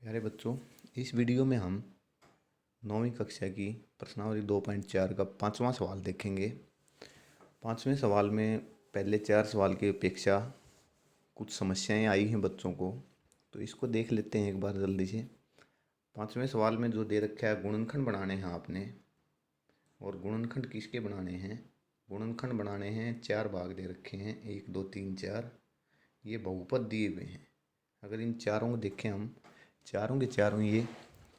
प्यारे बच्चों, इस वीडियो में हम 9वीं कक्षा की प्रश्नावली 2.4 का 5वां सवाल देखेंगे। 5वें सवाल में पहले 4 सवाल की अपेक्षा कुछ समस्याएं आई हैं बच्चों को, तो इसको देख लेते हैं एक बार जल्दी से। 5वें सवाल में जो दे रखा है, गुणनखंड बनाने हैं आपने। और गुणनखंड किसके बनाने हैं? गुणनखंड बनाने हैं, 4 भाग दे रखे हैं, 1 2 3 4। ये बहुपद दिए हुए हैं। अगर इन चारों को देखें हम, चारों के चारों ये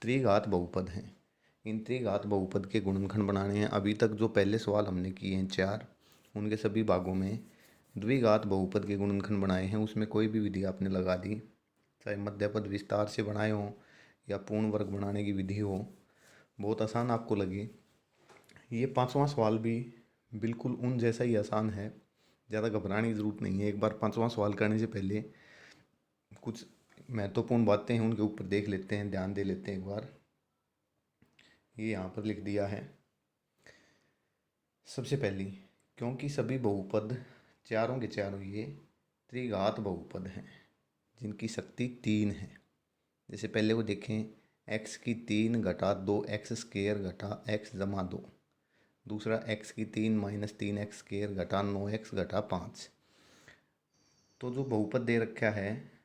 त्रिघात बहुपद हैं। इन त्रिघात बहुपद के गुणनखंड बनाने हैं। अभी तक जो पहले सवाल हमने किए हैं 4, उनके सभी भागों में द्विघात बहुपद के गुणनखंड बनाए हैं। उसमें कोई भी विधि आपने लगा दी, चाहे मध्यपद विस्तार से बनाए हों या पूर्ण वर्ग बनाने की विधि हो, बहुत आसान आपको लगी। ये 5वां सवाल भी बिल्कुल उन जैसा ही आसान है, ज़्यादा घबराने की ज़रूरत नहीं है। एक बार 5वां सवाल करने से पहले कुछ महत्वपूर्ण बातें हैं, उनके ऊपर देख लेते हैं, ध्यान दे लेते हैं एक बार। ये यहाँ पर लिख दिया है। सबसे पहली, क्योंकि सभी बहुपद चारों के चारों ये त्रिघात बहुपद हैं जिनकी शक्ति 3 है। जैसे पहले को देखें, x की 3 घटा 2x² घटा x जमा 2। दूसरा x की 3 माइनस 3x² घटा 9x घटा 5। तो जो बहुपद दे रखा है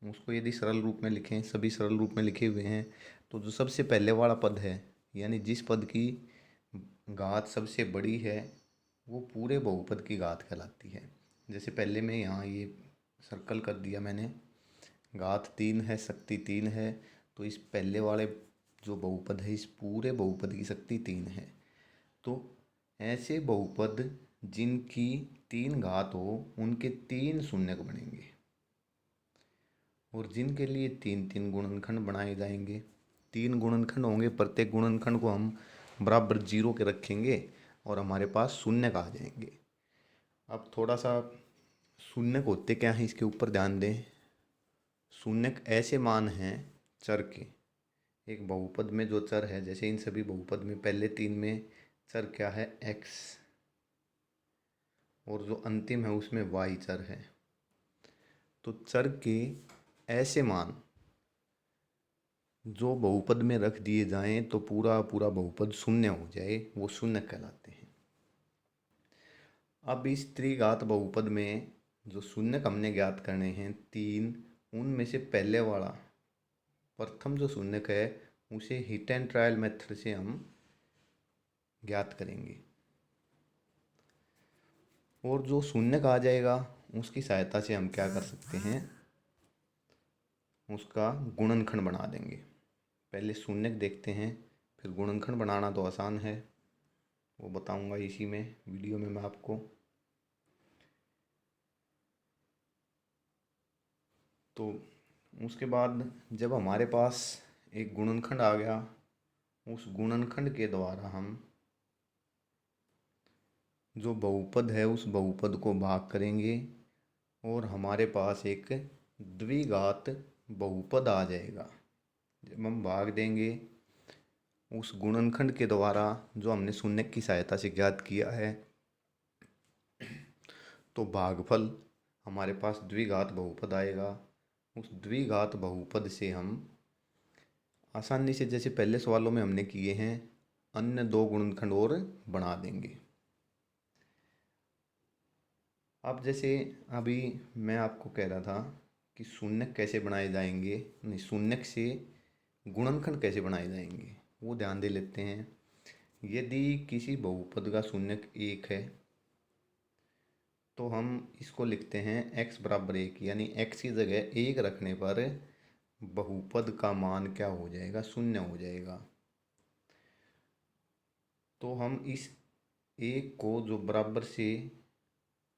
उसको यदि सरल रूप में लिखें, सभी सरल रूप में लिखे हुए हैं, तो जो सबसे पहले वाला पद है, यानी जिस पद की घात सबसे बड़ी है, वो पूरे बहुपद की घात कहलाती है। जैसे पहले में यहाँ ये सर्कल कर दिया मैंने, घात 3 है, शक्ति 3 है, तो इस पहले वाले जो बहुपद है, इस पूरे बहुपद की शक्ति 3 है। तो ऐसे बहुपद जिनकी 3 घात हो, उनके 3 शून्यक बनेंगे। और जिनके लिए 3 गुणनखंड बनाए जाएंगे। 3 गुणनखंड होंगे, प्रत्येक गुणनखंड को हम बराबर 0 के रखेंगे और हमारे पास शून्यक आ जाएंगे। अब थोड़ा सा शून्यक होते क्या हैं, इसके ऊपर ध्यान दें। शून्यक ऐसे मान हैं चर के। एक बहुपद में जो चर है, जैसे इन सभी बहुपद में पहले 3 में चर क्या है, x, और जो अंतिम है उसमें y चर है। तो चर के ऐसे मान जो बहुपद में रख दिए जाएं तो पूरा पूरा बहुपद शून्य हो जाए, वो शून्य कहलाते हैं। अब इस त्रिघात बहुपद में जो शून्यक हमने ज्ञात करने हैं 3, उनमें से पहले वाला प्रथम जो शून्यक है उसे हिट एंड ट्रायल मेथड से हम ज्ञात करेंगे। और जो शून्यक आ जाएगा उसकी सहायता से हम क्या कर सकते हैं, उसका गुणनखंड बना देंगे। पहले शून्यक देखते हैं, फिर गुणनखंड बनाना तो आसान है, वो बताऊंगा इसी में वीडियो में मैं आपको। तो उसके बाद जब हमारे पास एक गुणनखंड आ गया, उस गुणनखंड के द्वारा हम जो बहुपद है उस बहुपद को भाग करेंगे और हमारे पास एक द्विघात बहुपद आ जाएगा। जब हम भाग देंगे उस गुणनखंड के द्वारा जो हमने शून्यक की सहायता से ज्ञात किया है, तो भागफल हमारे पास द्विघात बहुपद आएगा। उस द्विघात बहुपद से हम आसानी से, जैसे पहले सवालों में हमने किए हैं, अन्य 2 गुणनखंड और बना देंगे। अब जैसे अभी मैं आपको कह रहा था कि शून्यक कैसे बनाए जाएंगे, नहीं, शून्यक से गुणनखंड कैसे बनाए जाएंगे, वो ध्यान दे लेते हैं। यदि किसी बहुपद का शून्यक 1 है तो हम इसको लिखते हैं x बराबर 1, यानी x की जगह 1 रखने पर बहुपद का मान क्या हो जाएगा, शून्य हो जाएगा। तो हम इस 1 को जो बराबर से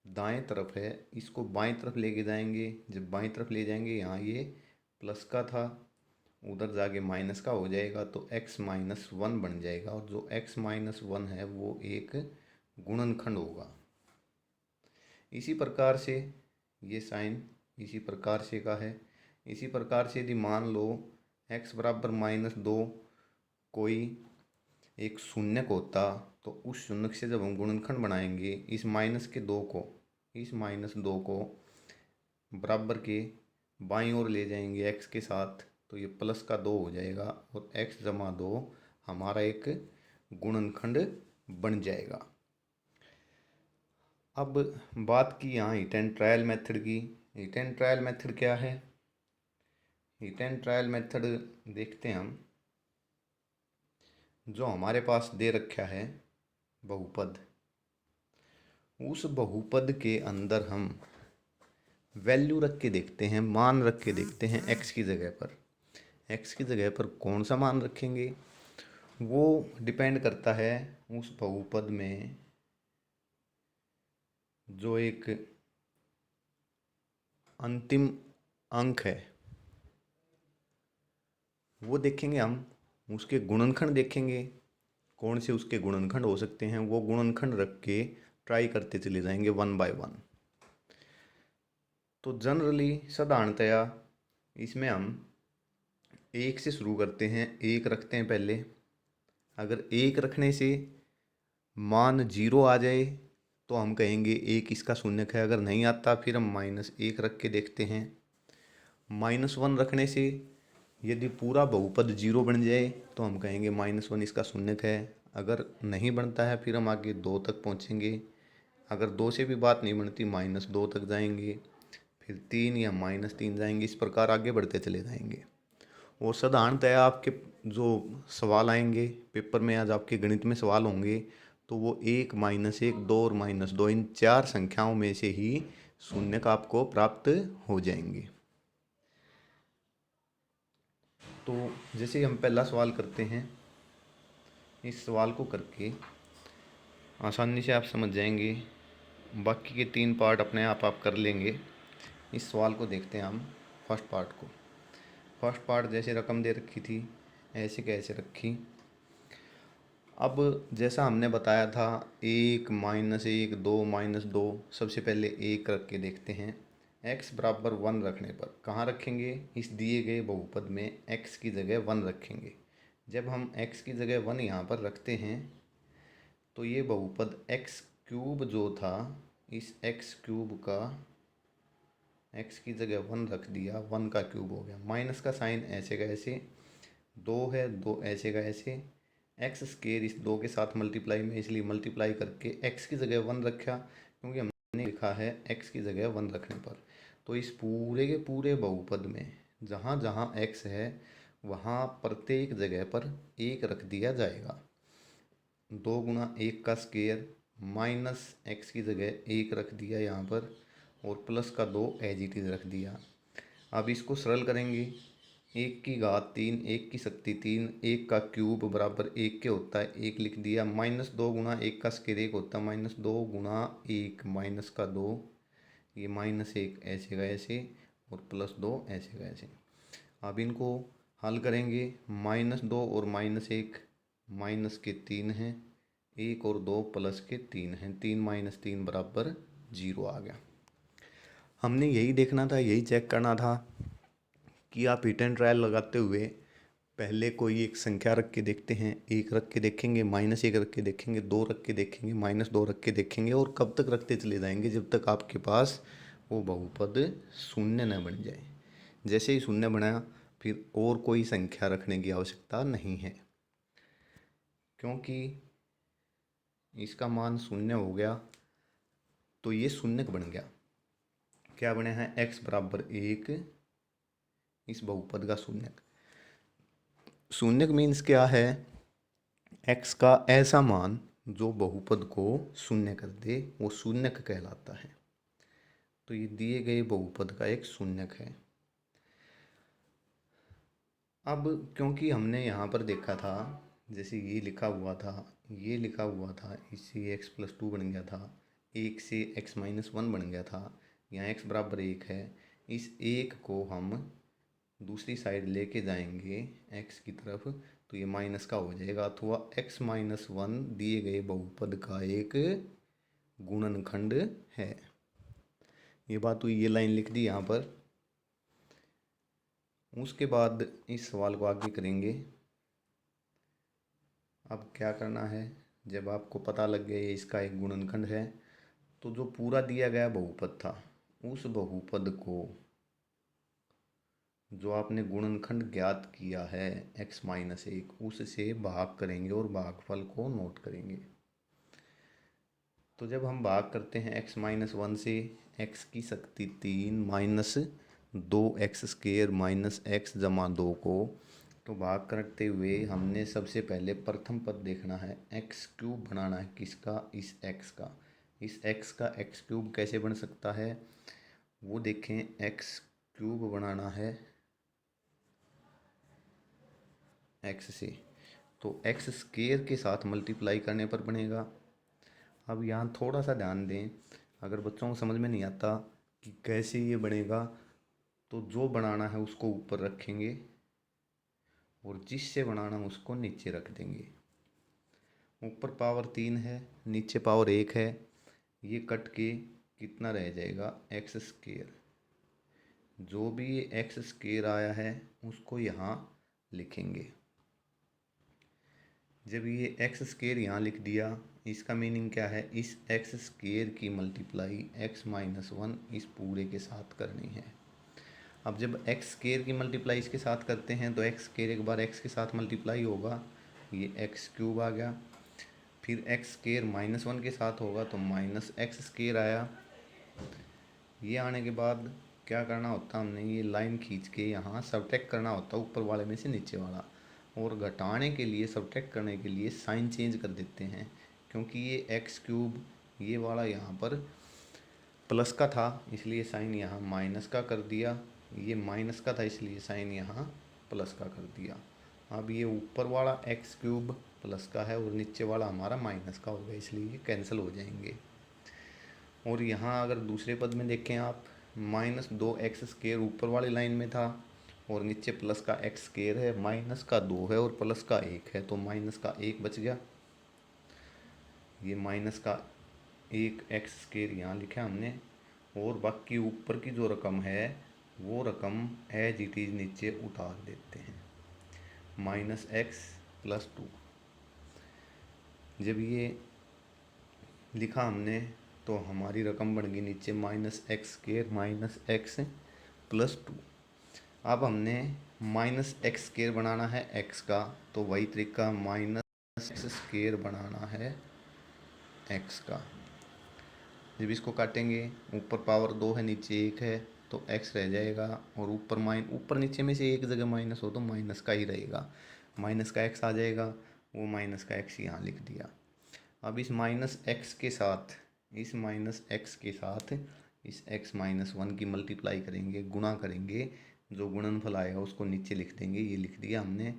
दाएं तरफ है, इसको बाएं तरफ लेके जाएंगे। जब बाएं तरफ ले जाएंगे, यहाँ ये प्लस का था, उधर जाके माइनस का हो जाएगा, तो x-1 बन जाएगा। और जो x-1 है वो एक गुणनखंड होगा। इसी प्रकार से ये साइन इसी प्रकार से का है। इसी प्रकार से यदि मान लो x बराबर -2 कोई एक शून्यक होता, तो उस शून्यक से जब हम गुणनखंड बनाएंगे, इस -2 को बराबर के बाईं ओर ले जाएंगे x के साथ, तो ये प्लस का 2 हो जाएगा और x जमा 2 हमारा एक गुणनखंड बन जाएगा। अब बात की यहाँ हीट एंड ट्रायल मेथड की। हीट एंड ट्रायल मेथड क्या है? हीट एंड ट्रायल मेथड देखते हैं हम। जो हमारे पास दे रखा है बहुपद, उस बहुपद के अंदर हम वैल्यू रख के देखते हैं, मान रख के देखते हैं x की जगह पर। x की जगह पर कौन सा मान रखेंगे वो डिपेंड करता है उस बहुपद में जो एक अंतिम अंक है वो देखेंगे हम। उसके गुणनखंड देखेंगे, कौन से उसके गुणनखंड हो सकते हैं, वो गुणनखंड रख के ट्राई करते चले जाएंगे 1 बाय 1। तो जनरली साधारणतया इसमें हम 1 से शुरू करते हैं, 1 रखते हैं पहले। अगर 1 रखने से मान 0 आ जाए तो हम कहेंगे 1 इसका शून्यक है। अगर नहीं आता फिर हम -1 रख के देखते हैं। -1 रखने से यदि पूरा बहुपद 0 बन जाए तो हम कहेंगे -1 इसका शून्यक है। अगर नहीं बनता है फिर हम आगे 2 तक पहुँचेंगे। अगर 2 से भी बात नहीं बनती -2 तक जाएंगे, फिर 3 या -3 जाएंगे। इस प्रकार आगे बढ़ते चले जाएंगे। और साधारणतः आपके जो सवाल आएंगे पेपर में, आज आपके गणित में सवाल होंगे, तो वो 1, -1, 2 और -2 इन 4 संख्याओं में से ही शून्यक आपको प्राप्त हो जाएंगे। तो जैसे हम पहला सवाल करते हैं, इस सवाल को करके आसानी से आप समझ जाएंगे। बाकी के 3 पार्ट अपने आप कर लेंगे। इस सवाल को देखते हैं हम फर्स्ट पार्ट को। फर्स्ट पार्ट जैसे रकम दे रखी थी ऐसे कैसे रखी। अब जैसा हमने बताया था 1, -1, 2, -2, सबसे पहले 1 रख के देखते हैं। x बराबर 1 रखने पर कहाँ रखेंगे? इस दिए गए बहुपद में x की जगह 1 रखेंगे। जब हम x की जगह 1 यहाँ पर रखते हैं तो ये बहुपद x क्यूब जो था, इस x क्यूब का x की जगह 1 रख दिया, 1 का क्यूब हो गया। माइनस का साइन ऐसे का ऐसे, 2 है 2 ऐसे का ऐसे, एक्स स्केयर इस 2 के साथ मल्टीप्लाई में, इसलिए मल्टीप्लाई करके x की जगह 1 रखा, क्योंकि हमने लिखा है x की जगह 1 रखने पर। तो इस पूरे के पूरे बहुपद में जहाँ जहाँ x है वहाँ प्रत्येक जगह पर 1 रख दिया जाएगा। 2 गुना 1 का स्केयर माइनस x की जगह 1 रख दिया यहाँ पर, और प्लस का 2 एज इट इज़ रख दिया। अब इसको सरल करेंगे। 1 की घात 3, 1 की शक्ति 3, 1 का क्यूब बराबर 1 के होता है, 1 लिख दिया। -2 गुना 1 का स्केयर 1 होता है, -2 गुना 1 माइनस का 2, ये -1 ऐसे का ऐसे और +2 ऐसे का ऐसे। अब इनको हल करेंगे। -2 और -1 माइनस के 3 हैं, 1 और 2 प्लस के 3 हैं, 3 - 3 बराबर 0 आ गया। हमने यही देखना था, यही चेक करना था कि आप हिट एंड ट्रायल लगाते हुए पहले कोई एक संख्या रख के देखते हैं, 1 रख के देखेंगे, -1 रख के देखेंगे, 2 रख के देखेंगे, -2 रख के देखेंगे, और कब तक रखते चले जाएंगे जब तक आपके पास वो बहुपद शून्य न बन जाए। जैसे ही शून्य बनाया फिर और कोई संख्या रखने की आवश्यकता नहीं है, क्योंकि इसका मान शून्य हो गया तो ये शून्यक बन गया। क्या बने हैं? x बराबर 1, इस बहुपद का शून्यक। शून्यक मीन्स क्या है? x का ऐसा मान जो बहुपद को शून्य कर दे वो शून्यक कहलाता है। तो ये दिए गए बहुपद का एक शून्यक है। अब क्योंकि हमने यहाँ पर देखा था, जैसे ये लिखा हुआ था, ये लिखा हुआ था, इससे x+2 बन गया था, 1 से x-1 बन गया था, यहाँ x बराबर 1 है। इस 1 को हम दूसरी साइड लेके जाएंगे x की तरफ तो ये माइनस का हो जाएगा, अथवा x-1 दिए गए बहुपद का एक गुणनखंड है। ये बात हुई, ये लाइन लिख दी यहाँ पर। उसके बाद इस सवाल को आगे करेंगे। अब क्या करना है, जब आपको पता लग गया ये इसका एक गुणनखंड है, तो जो पूरा दिया गया बहुपद था उस बहुपद को जो आपने गुणनखंड ज्ञात किया है x-1 उससे भाग करेंगे और भागफल को नोट करेंगे। तो जब हम भाग करते हैं x-1 से x की शक्ति 3 माइनस 2x² माइनस x जमा 2 को, तो भाग करते हुए हमने सबसे पहले प्रथम पद देखना है, x³ बनाना है किसका, इस x का। इस x का x³ कैसे बन सकता है वो देखें। x³ बनाना है x से, तो x² के साथ मल्टीप्लाई करने पर बनेगा। अब यहाँ थोड़ा सा ध्यान दें, अगर बच्चों को समझ में नहीं आता कि कैसे ये बनेगा, तो जो बनाना है उसको ऊपर रखेंगे और जिससे बनाना है उसको नीचे रख देंगे। ऊपर पावर 3 है, नीचे पावर 1 है, ये कट के कितना रह जाएगा, x²। जो भी ये x² आया है उसको यहाँ लिखेंगे। जब ये x² यहाँ लिख दिया, इसका मीनिंग क्या है, इस x² की मल्टीप्लाई x-1 इस पूरे के साथ करनी है। अब जब x² की मल्टीप्लाई इसके साथ करते हैं तो x² एक बार x के साथ मल्टीप्लाई होगा, ये x³ आ गया। फिर x² -1 के साथ होगा तो माइनस x² आया। ये आने के बाद क्या करना होता, हमने ये लाइन खींच के यहाँ सब्ट्रैक्ट करना होता ऊपर वाले में से नीचे वाला, और घटाने के लिए सब्ट्रैक्ट करने के लिए साइन चेंज कर देते हैं, क्योंकि ये x³ ये वाला यहाँ पर प्लस का था इसलिए साइन यहाँ माइनस का कर दिया, ये माइनस का था इसलिए साइन यहाँ प्लस का कर दिया। अब ये ऊपर वाला x³ प्लस का है और नीचे वाला हमारा माइनस का होगा, इसलिए ये कैंसिल हो जाएंगे। और यहाँ अगर दूसरे पद में देखें आप, -2x² ऊपर वाली लाइन में था और नीचे प्लस का x² है, माइनस का 2 है और प्लस का 1 है, तो माइनस का 1 बच गया। ये माइनस का 1 x² यहाँ लिखा हमने, और बाकी ऊपर की जो रकम है वो रकम एज इट इज़ नीचे उतार देते हैं, -x + 2। जब ये लिखा हमने तो हमारी रकम बन गई नीचे -x² -x + 2। अब हमने -x² बनाना है x का, तो वही तरीका -x² बनाना है x का। जब इसको काटेंगे, ऊपर पावर 2 है नीचे 1 है, तो x रह जाएगा, और ऊपर नीचे में से एक जगह माइनस हो तो माइनस का ही रहेगा, माइनस का x आ जाएगा, वो माइनस का x यहाँ लिख दिया। अब इस -x के साथ इस x-1 की मल्टीप्लाई करेंगे, गुणा करेंगे, जो गुणनफल आएगा उसको नीचे लिख देंगे, ये लिख दिया हमने।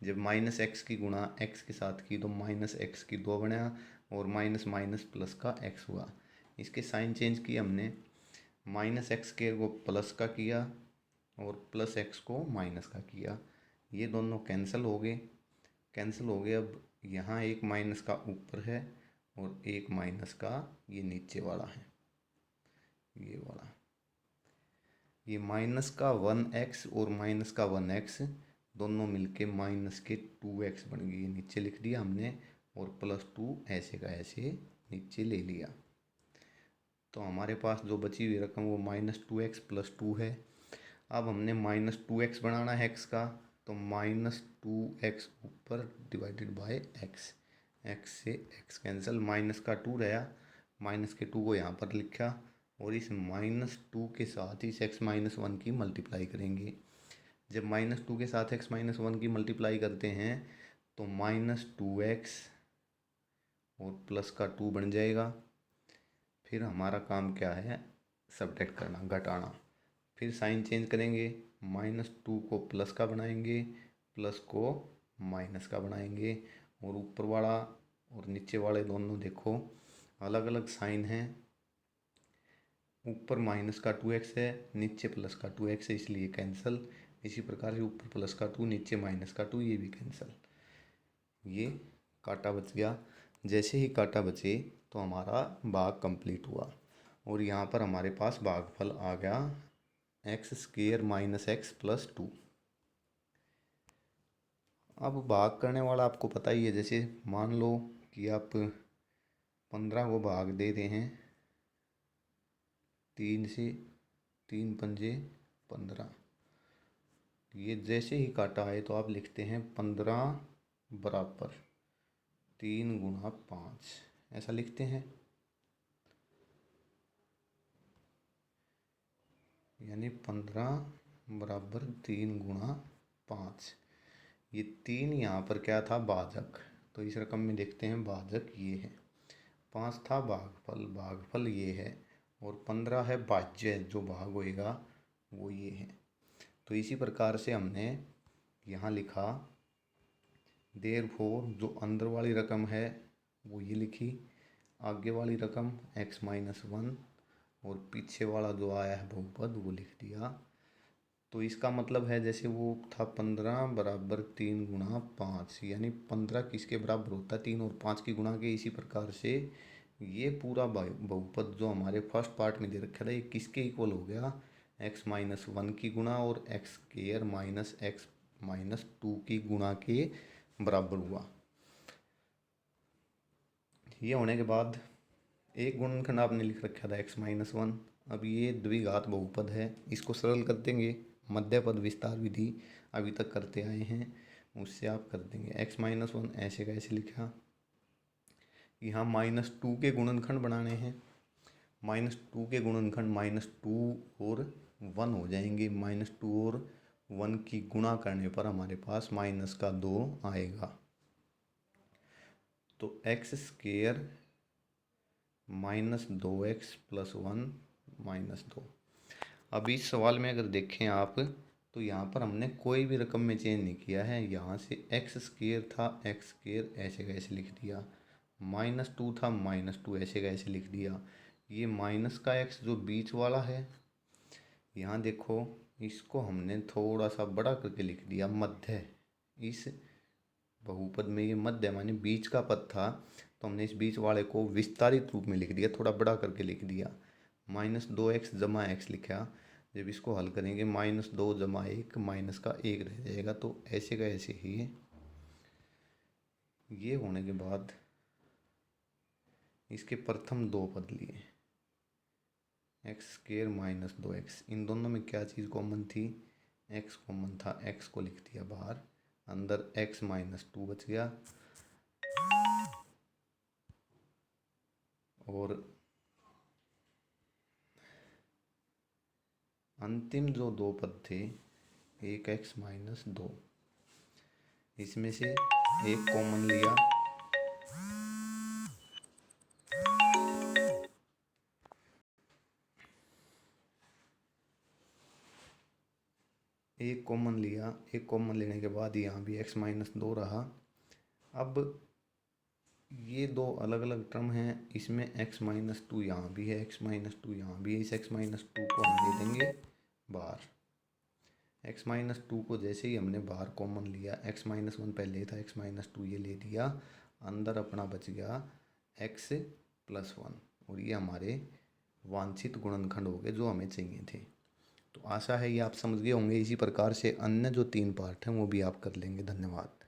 जब -x की गुणा x के साथ की तो -x की 2 बना, और माइनस माइनस प्लस का x हुआ। इसके साइन चेंज किए हमने, -x² को प्लस का किया और +x को माइनस का किया, ये दोनों कैंसिल हो गए। अब यहाँ एक माइनस का ऊपर है और एक माइनस का ये नीचे वाला है, ये वाला, ये माइनस का 1x और माइनस का 1x दोनों मिलके माइनस के 2x बन गई, नीचे लिख दिया हमने, और +2 ऐसे का ऐसे नीचे ले लिया। तो हमारे पास जो बची हुई रकम वो -2x + 2 है। अब हमने -2x बनाना है x का, तो -2x ऊपर डिवाइडेड बाय x, x से x कैंसिल, माइनस का 2 रहा, माइनस के 2 को यहाँ पर लिखा, और इस -2 के साथ इस x-1 की मल्टीप्लाई करेंगे। जब -2 के साथ x-1 की मल्टीप्लाई करते हैं तो -2x और प्लस का 2 बन जाएगा। फिर हमारा काम क्या है, सब्ट्रैक्ट करना, घटाना। फिर साइन चेंज करेंगे, -2 को प्लस का बनाएंगे, प्लस को माइनस का बनाएंगे, और ऊपर वाला और नीचे वाले दोनों देखो अलग अलग साइन हैं, ऊपर माइनस का 2x है, नीचे प्लस का 2x है, इसलिए कैंसिल। इसी प्रकार से ऊपर प्लस का 2 नीचे माइनस का 2, ये भी कैंसिल। ये काटा बच गया। जैसे ही काटा बचे तो हमारा भाग कंप्लीट हुआ, और यहाँ पर हमारे पास भागफल आ गया x² - x + 2। अब भाग करने वाला आपको पता ही है, जैसे मान लो कि आप 15 को भाग दे रहे हैं 3 से, 3 × 5 = 15, ये जैसे ही काटा है तो आप लिखते हैं 15 बराबर 3 गुणा 5, ऐसा लिखते हैं। यानी 15 बराबर 3 गुणा 5। ये 3 यहाँ पर क्या था, भाजक, तो इस रकम में देखते हैं भाजक ये है। 5 था भागफल, भागफल ये है, और 15 है भाज्य, जो भाग होएगा वो ये है। तो इसी प्रकार से हमने यहाँ लिखा, देयरफॉर जो अंदर वाली रकम है वो ये लिखी, आगे वाली रकम x-1, और पीछे वाला जो आया है बहुपद वो लिख दिया। तो इसका मतलब है जैसे वो था 15 बराबर 3 गुणा 5, यानी 15 किसके बराबर होता है, 3 और 5 की गुणा के। इसी प्रकार से ये पूरा बहुपद जो हमारे फर्स्ट पार्ट में दे रखा था, ये किसके इक्वल हो गया, x-1 की गुणा और x² माइनस x-2 की गुणा के बराबर हुआ। ये होने के बाद एक गुणनखंड आपने लिख रखा था x-1। अब ये द्विघात बहुपद है, इसको सरल कर देंगे, मध्यपद विस्तार विधि अभी तक करते आए हैं उससे आप कर देंगे। x-1 ऐसे का ऐसे लिखा, यहाँ -2 के गुणनखंड बनाने हैं। -2 के गुणनखंड -2 और 1 हो जाएंगे। -2 और 1 की गुणा करने पर हमारे पास -2 आएगा। तो x² -2x + 1 -2। अब इस सवाल में अगर देखें आप तो यहाँ पर हमने कोई भी रकम में चेंज नहीं किया है। यहाँ से x² था, x² ऐसे का ऐसे लिख दिया, -2 था, -2 ऐसे का ऐसे लिख दिया। ये माइनस का x जो बीच वाला है, यहाँ देखो इसको हमने थोड़ा सा बड़ा करके लिख दिया, मध्य। इस बहुपद में ये मध्य माने बीच का पद था, तो हमने इस बीच वाले को विस्तारित रूप में लिख दिया, थोड़ा बड़ा करके लिख दिया। -2x जमा x लिखा। जब इसको हल करेंगे -2 जमा 1 माइनस का 1 रह जाएगा। तो ऐसे का ऐसे ही है। ये होने के बाद इसके प्रथम दो पद लिए, x² -2x, इन दोनों में क्या चीज़ कॉमन थी, x कॉमन था, x को लिख दिया बाहर, अंदर x-2 बच गया, और अंतिम जो दो पद थे, एक x-2, इसमें से एक कॉमन लिया, एक कॉमन लेने के बाद यहाँ भी x-2 रहा। अब ये दो अलग अलग टर्म हैं, इसमें x-2 यहाँ भी है, x-2 यहाँ भी है। इस x-2 को हम ले देंगे बाहर। x-2 को जैसे ही हमने बाहर कॉमन लिया, x-1 पहले था, x-2 ये ले दिया, अंदर अपना बच गया x+1, और ये हमारे वांछित गुणनखंड हो गए जो हमें चाहिए थे। तो आशा है ये आप समझ गए होंगे। इसी प्रकार से अन्य जो 3 पार्ट हैं वो भी आप कर लेंगे। धन्यवाद।